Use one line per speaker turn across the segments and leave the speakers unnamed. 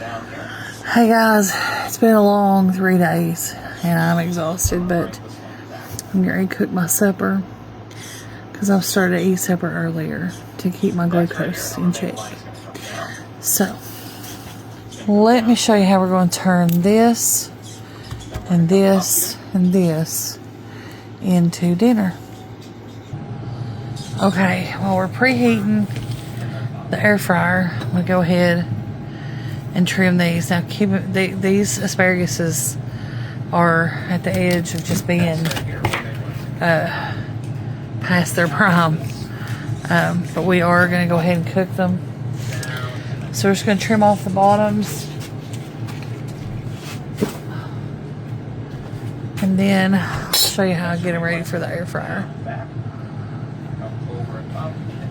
Hey guys, it's been a long 3 days and I'm exhausted, but I'm getting ready to cook my supper because I've started to eat supper earlier to keep my glucose in check. So, let me show you how we're going to turn this and this and this into dinner. Okay, while we're preheating the air fryer, I'm going to go ahead and trim these. Now, keep it, these asparaguses are at the edge of just being past their prime. But we are going to go ahead and cook them. So we're just going to trim off the bottoms. And then I'll show you how I get them ready for the air fryer.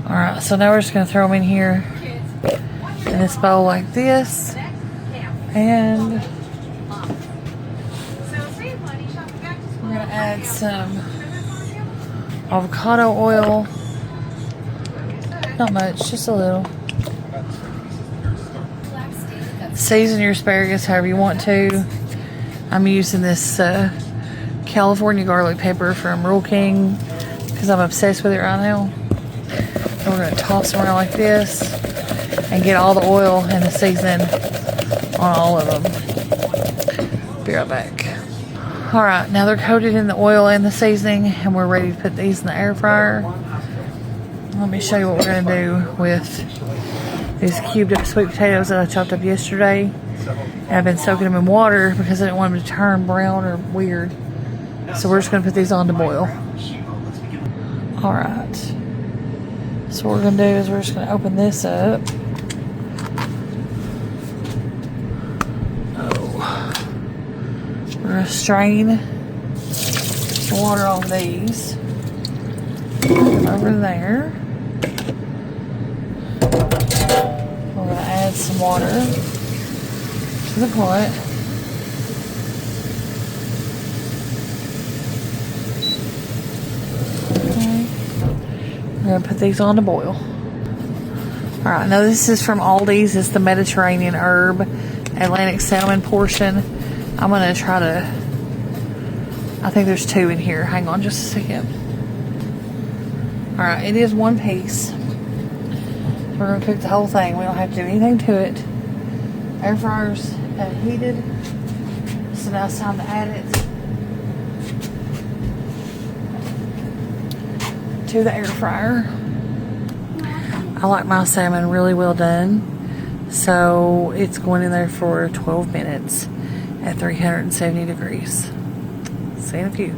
Alright, so now we're just going to throw them in here in this bowl like this. And we're going to add some avocado oil. Not much, just a little. Season your asparagus however you want to. I'm using this California garlic pepper from Rural King because I'm obsessed with it right now. And we're going to toss them around like this and get all the oil and the seasoning on all of them. Be right back. Alright, now they're coated in the oil and the seasoning and we're ready to put these in the air fryer. Let me show you what we're going to do with these cubed up sweet potatoes that I chopped up yesterday. And I've been soaking them in water because I didn't want them to turn brown or weird. So we're just going to put these on to boil. Alright. So what we're going to do is we're just going to open this up. We're going to strain the water on these. Over there. We're going to add some water to the pot. Okay. We're going to put these on to boil. Alright, now this is from Aldi's. It's the Mediterranean herb Atlantic salmon portion. I'm going to try to, I think there's 2 in here. Hang on just a second. Alright, it is 1 piece. We're going to cook the whole thing. We don't have to do anything to it. Air fryer's heated. So now it's time to add it to the air fryer. I like my salmon really well done. So it's going in there for 12 minutes. At 370 degrees. See you in a few.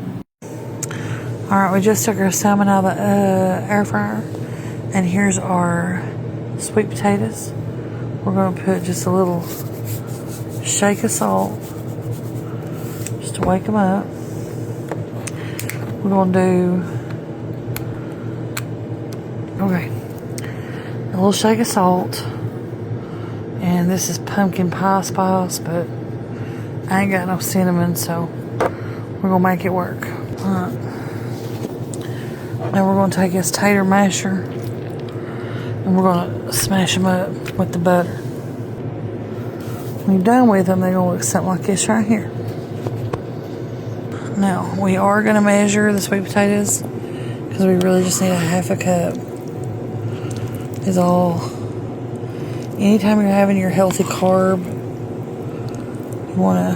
Alright, we just took our salmon out of the air fryer. And here's our sweet potatoes. We're going to put just a little shake of salt. Just to wake them up. We're going to do... Okay. A little shake of salt. And this is pumpkin pie spice, but I ain't got no cinnamon, so we're going to make it work. Alright. Now we're going to take this tater masher and we're going to smash them up with the butter. When you're done with them, they're going to look something like this right here. Now, we are going to measure the sweet potatoes because we really just need a half a cup. Is all. Anytime you're having your healthy carb, you want to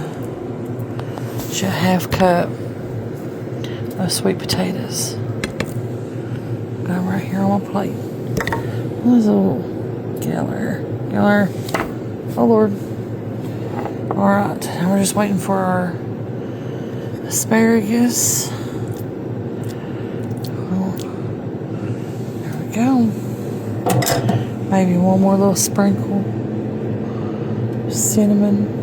get a half cup of sweet potatoes. Got them right here on my plate. There's a little Geller. Oh Lord. Alright, now we're just waiting for our asparagus. Oh, there we go. Maybe one more little sprinkle. Cinnamon.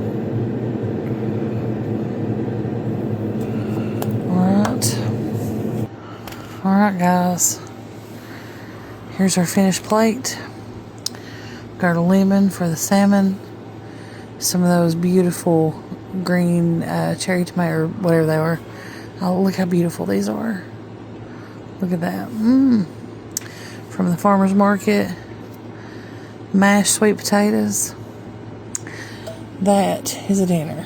Alright guys, here's our finished plate. Got a lemon for the salmon. Some of those beautiful green cherry tomato, or whatever they are. Oh, look how beautiful these are. Look at that. From the farmer's market. Mashed sweet potatoes. That is a dinner.